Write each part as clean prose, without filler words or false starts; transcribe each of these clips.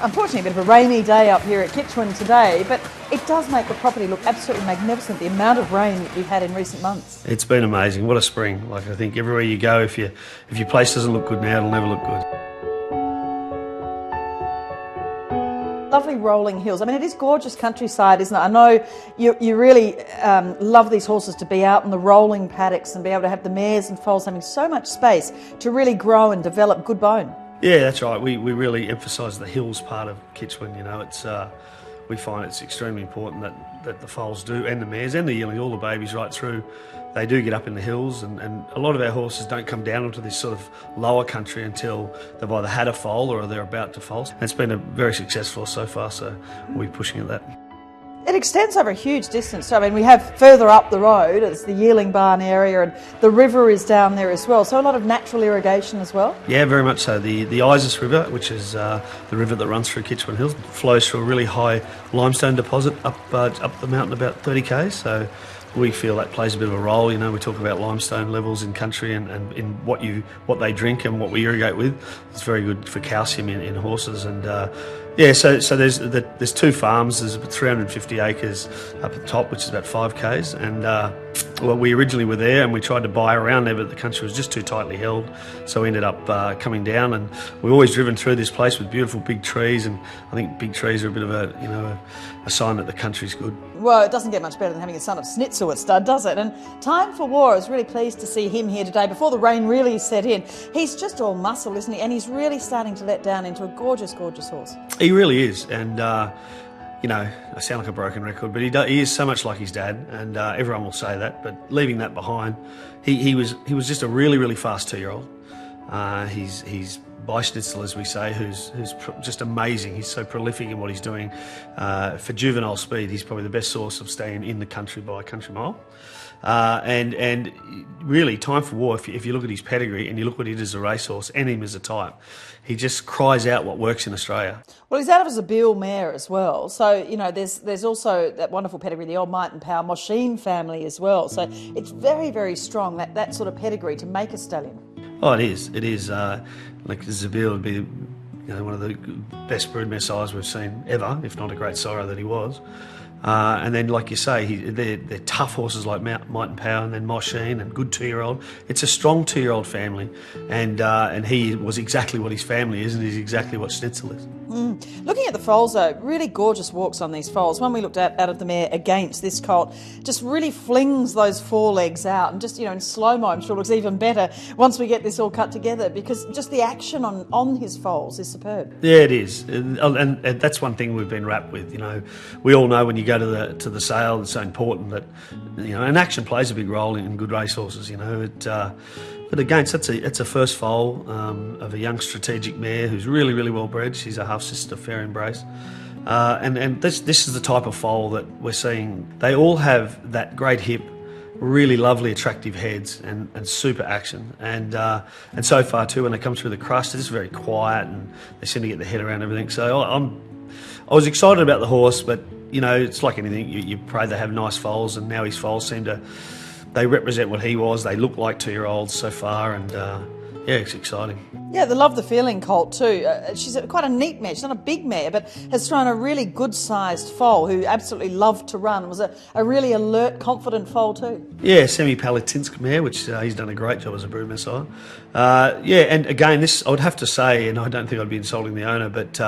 unfortunately, a bit of a rainy day up here at Kitchwin today, but it does make the property look absolutely magnificent, the amount of rain that we've had in recent months. It's been amazing. What a spring. Like, I think everywhere you go, if your place doesn't look good now, it'll never look good. Lovely rolling hills. I mean, it is gorgeous countryside, isn't it? I know you really love these horses to be out in the rolling paddocks and be able to have the mares and foals having so much space to really grow and develop good bone. Yeah, that's right. We really emphasise the hills part of Kitchwin. You know, it's we find it's extremely important that the foals do, and the mares and the yearlings, all the babies right through, they do get up in the hills, and a lot of our horses don't come down onto this sort of lower country until they've either had a foal or they're about to foal. And it's been very successful so far, so we'll be pushing at that. It extends over a huge distance. So, I mean, we have further up the road, it's the Yearling Barn area, and the river is down there as well. So a lot of natural irrigation as well? Yeah, very much so. The Isis River, which is the river that runs through Kitchwin Hills, flows through a really high limestone deposit up the mountain about 30 k's. So we feel that plays a bit of a role. You know, we talk about limestone levels in country and in what they drink and what we irrigate with. It's very good for calcium in horses. And so there's two farms. There's about 350 acres up at the top, which is about 5 k's. And we originally were there and we tried to buy around there, but the country was just too tightly held. So we ended up coming down, and we've always driven through this place with beautiful big trees. And I think big trees are a bit of a sign that the country's good. Well, it doesn't get much better than having a son of Snitzel at stud, does it? And Time for War, I was really pleased to see him here today before the rain really set in. He's just all muscle, isn't he? And he's really starting to let down into a gorgeous, gorgeous horse. He really is. And, I sound like a broken record, but he is so much like his dad, and everyone will say that. But leaving that behind, he was just a really, really fast 2-year-old. He's by Snitzel, as we say, who's just amazing. He's so prolific in what he's doing. For juvenile speed, he's probably the best source of staying in the country by a country mile. And really, Time for War, if you look at his pedigree and you look what he did as a racehorse and him as a type, he just cries out what works in Australia. Well, he's out of as a Beale mare as well. So, there's also that wonderful pedigree, the old Might and Power Mosheen family as well. So it's very, very strong, that sort of pedigree to make a stallion. Oh, it is. It is. Like Zabeel would be one of the best broodmare sires we've seen ever, if not a great sire that he was. And then, like you say, they're tough horses like Might and Power, and then Mosheen, and good 2-year-old. It's a strong 2-year-old family, and he was exactly what his family is, and he's exactly what Snitzel is. Looking at the foals, though, really gorgeous walks on these foals. One we looked at out of the mare against this colt just really flings those forelegs out, and just, in slow-mo, I'm sure looks even better once we get this all cut together, because just the action on his foals is superb. Yeah, it is, and that's one thing we've been wrapped with. We all know when you go to the sale, it's so important that and action plays a big role in good racehorses. But again, it's a first foal of a young strategic mare who's really, really well bred. She's a half sister, Fair Embrace, and this is the type of foal that we're seeing. They all have that great hip, really lovely, attractive heads, and super action. And so far too, when they come through the crust, they're just very quiet and they seem to get their head around everything. So I was excited about the horse, but it's like anything. You pray they have nice foals, and now his foals they represent what he was. They look like 2-year-olds so far, and it's exciting. Yeah, they love the feeling colt too. She's quite a neat mare. She's not a big mare, but has thrown a really good-sized foal who absolutely loved to run. Was a really alert, confident foal too. Yeah, Semi-Palatinsk mare, which he's done a great job as a broodmare sire. And again, this I would have to say, and I don't think I'd be insulting the owner, but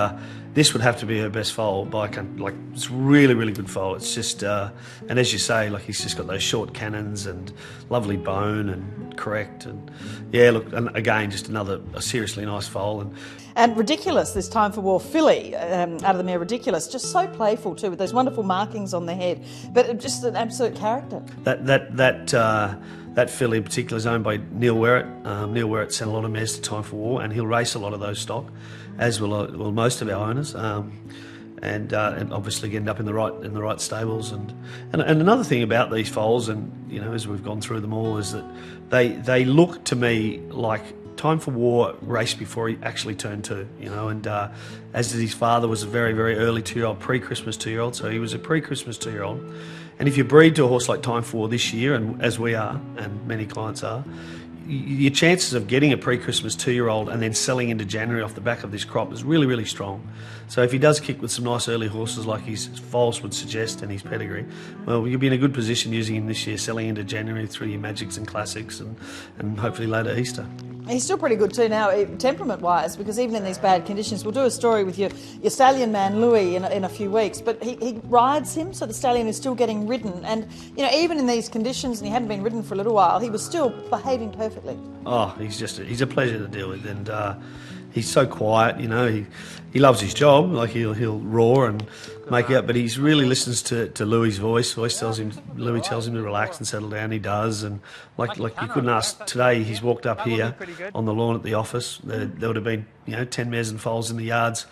this would have to be her best foal by it's really, really good foal. It's just, and as you say, he's just got those short cannons and lovely bone and correct, and and again, just a seriously nice foal. And Ridiculous, this Time for War filly out of the mare Ridiculous, just so playful too, with those wonderful markings on the head, but just an absolute character. That filly in particular is owned by Neil Werrett. Neil Werrett sent a lot of mares to Time for War, and he'll race a lot of those stock, as will most of our owners, and obviously end up in the right stables. And another thing about these foals, and as we've gone through them all, is that they look to me like Time for War raced before he actually turned 2, and as his father was a very, very early 2-year-old, pre-Christmas 2-year-old, so he was a pre-Christmas 2-year-old. And if you breed to a horse like Time for War this year, and as we are, and many clients are, your chances of getting a pre-Christmas 2-year-old and then selling into January off the back of this crop is really, really strong. So if he does kick with some nice early horses like his foals would suggest and his pedigree, well, you'll be in a good position using him this year, selling into January through your Magics and Classics and hopefully later Easter. He's still pretty good too now, temperament-wise, because even in these bad conditions, we'll do a story with your Stallion man, Louis, in a few weeks, but he rides him, so the Stallion is still getting ridden. And, you know, even in these conditions, and he hadn't been ridden for a little while, he was still behaving perfectly. Oh, he's a pleasure to deal with, and he's so quiet, you know, he loves his job, like he'll roar and make out, but he really listens to Louis' voice. Louis tells him to relax and settle down. He does, and like you couldn't ask. Today he's walked up here on the lawn at the office. There would have been 10 mares and foals in the yards,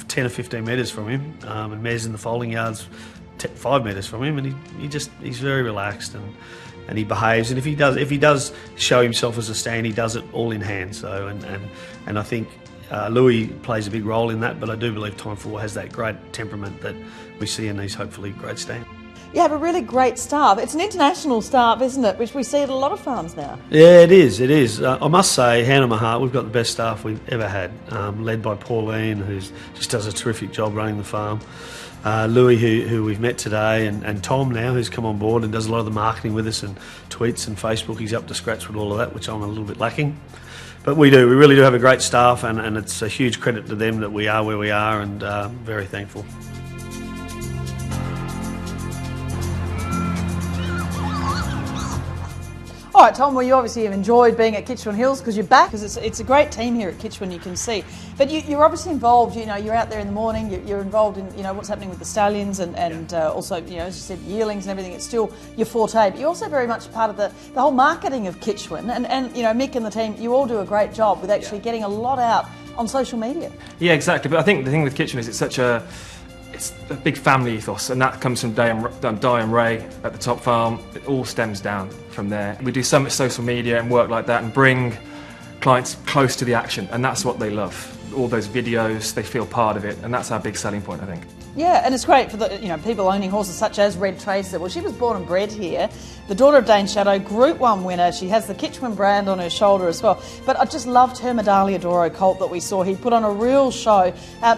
10 or 15 metres from him, and mares in the foaling yards 5 metres from him, and he's very relaxed and he behaves. And if he does show himself as a stand, he does it all in hand. So and I think. Louis plays a big role in that, but I do believe Time 4 has that great temperament that we see in these hopefully great stands. You have a really great staff. It's an international staff, isn't it, which we see at a lot of farms now? Yeah, it is. I must say, hand on my heart, we've got the best staff we've ever had, led by Pauline, who just does a terrific job running the farm. Louis, who we've met today, and Tom now, who's come on board and does a lot of the marketing with us and tweets and Facebook. He's up to scratch with all of that, which I'm a little bit lacking. But we really do have a great staff, and it's a huge credit to them that we are where we are, and very thankful. All right, Tom, well, you obviously have enjoyed being at Kitchwin Hills because you're back, because it's a great team here at Kitchwin, you can see. But you're obviously involved, you're out there in the morning, you're involved in, what's happening with the stallions and also, as you said, yearlings and everything. It's still your forte, but you're also very much part of the whole marketing of Kitchwin. And Mick and the team, you all do a great job with actually getting a lot out on social media. Yeah, exactly. But I think the thing with Kitchwin is it's a big family ethos, and that comes from Di and Ray at the top farm. It all stems down from there. We do so much social media and work like that and bring clients close to the action, and that's what they love. All those videos, they feel part of it, and that's our big selling point, I think. Yeah, and it's great for the people owning horses such as Red Tracer. Well, she was born and bred here, the daughter of Dane Shadow, Group 1 winner. She has the Kitchwin brand on her shoulder as well. But I just loved her Medaglia d'Oro colt that we saw. He put on a real show.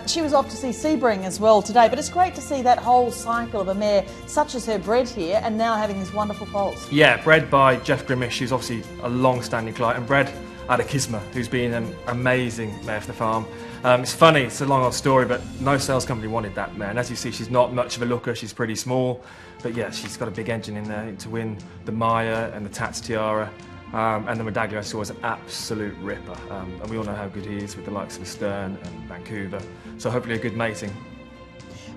She was off to see Sebring as well today, but it's great to see that whole cycle of a mare such as her bred here and now having these wonderful foals. Yeah, bred by Jeff Grimmish, who's obviously a long-standing client, and bred out of Kisma, who's been an amazing mare for the farm. It's funny, it's a long old story, but no sales company wanted that mare. And as you see, she's not much of a looker, she's pretty small. But yeah, she's got a big engine in there to win the Maya and the Tats Tiara. And the Medaglia I saw was an absolute ripper. And we all know how good he is with the likes of Stern and Vancouver. So hopefully a good mating.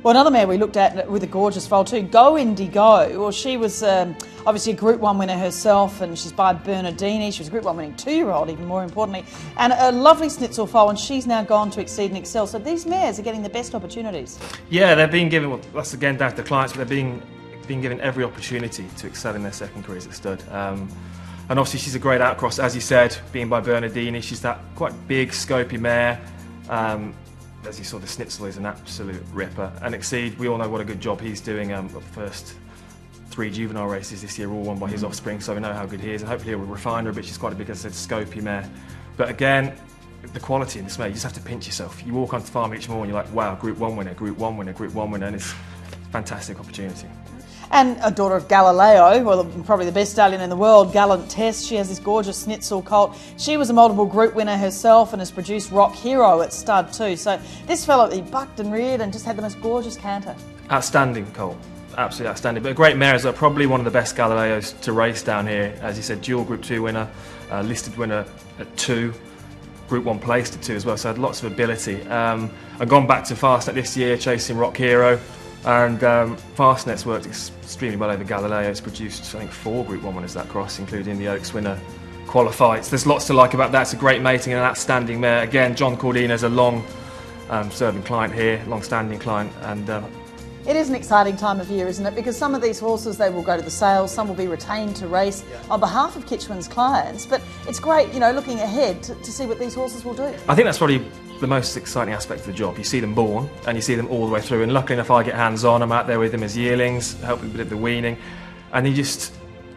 Well, another mare we looked at with a gorgeous foal too, Go Indy Go. Well, she was obviously a Group 1 winner herself, and she's by Bernardini. She was a Group 1 winning 2-year-old, even more importantly, and a lovely Snitzel foal, and she's now gone to Exceed and Excel. So these mares are getting the best opportunities. Yeah, they're being given, well, that's again down to the clients, but they're being given every opportunity to excel in their second careers at stud. And obviously she's a great outcross, as you said, being by Bernardini. She's that quite big, scopy mare. As you saw, the Snitzel is an absolute ripper. And Exceed, we all know what a good job he's doing. The first 3 juvenile races this year, all won by his offspring, so we know how good he is. And hopefully he'll refine her a bit. She's quite a big, as I said, scopy mare. But again, the quality in this mare, you just have to pinch yourself. You walk onto the farm each morning, you're like, wow, Group 1 winner, Group 1 winner, Group 1 winner, and it's a fantastic opportunity. And a daughter of Galileo, well, probably the best stallion in the world, Gallant Test. She has this gorgeous Snitzel colt. She was a multiple group winner herself and has produced Rock Hero at stud too. So this fellow, he bucked and reared and just had the most gorgeous canter. Outstanding colt, absolutely outstanding. But a great mare as well, probably one of the best Galileos to race down here. As you said, dual Group 2 winner, listed winner at 2. Group 1 placed at 2 as well, so had lots of ability. I've gone back to Fastnet this year, chasing Rock Hero. And Fastnet's worked extremely well over Galileo. It's produced, I think, 4 Group 1 winners that cross, including the Oaks winner qualified. So there's lots to like about that. It's a great mating and an outstanding mare. Again, John Cordina's a long-serving client here, long-standing client. And it is an exciting time of year, isn't it? Because some of these horses, they will go to the sales, some will be retained to race on behalf of Kitchwin's clients. But it's great, looking ahead to see what these horses will do. I think that's probably the most exciting aspect of the job. You see them born and you see them all the way through, and luckily enough I get hands on, I'm out there with them as yearlings, helping with the weaning, and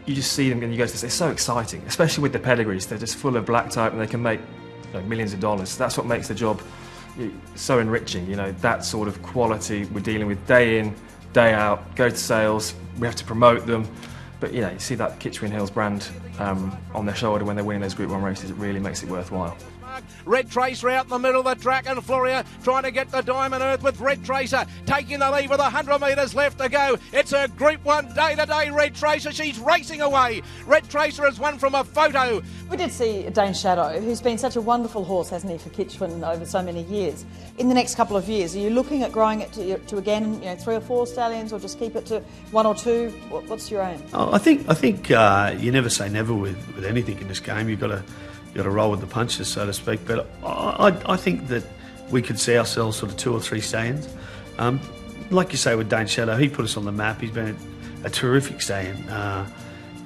you just see them and you go to this, it's so exciting, especially with the pedigrees. They're just full of black type and they can make millions of dollars. That's what makes the job so enriching. That sort of quality we're dealing with day in, day out, go to sales, we have to promote them. But you see that Kitchwin Hills brand on their shoulder when they're winning those Group 1 races, it really makes it worthwhile. Red Tracer out in the middle of the track, and Floria trying to get the Diamond Earth with Red Tracer taking the lead with 100 metres left to go. It's a Group 1 day-to-day Red Tracer. She's racing away. Red Tracer has won from a photo. We did see Dane Shadow, who's been such a wonderful horse, hasn't he, for Kitchwin over so many years. In the next couple of years, are you looking at growing it to again, 3 or 4 stallions, or just keep it to 1 or 2? What's your aim? I think you never say never with anything in this game. You've got to roll with the punches, so to speak. But I think that we could see ourselves sort of 2 or 3 stallions. Like you say with Dane Shadow, he put us on the map. He's been a terrific stallion.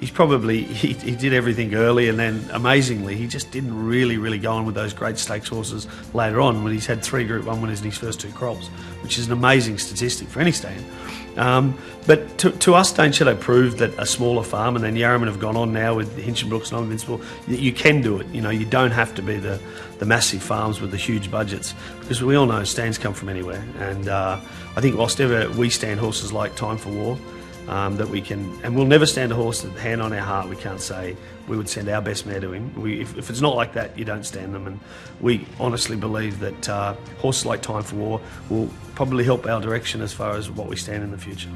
He did everything early, and then amazingly he just didn't really go on with those great stakes horses later on, when he's had 3 Group 1 winners in his first 2 crops, which is an amazing statistic for any stallion. But to us, Dane Shadow proved that a smaller farm, and then Yarraman have gone on now with Hinchinbrooks and Invincible, that you can do it. You don't have to be the massive farms with the huge budgets, because we all know stands come from anywhere. And I think whilst ever we stand horses like Time for War, that we can, and we'll never stand a horse that, hand on our heart, we can't say we would send our best mare to him. If it's not like that, you don't stand them. And we honestly believe that horses like Time for War will probably help our direction as far as what we stand in the future.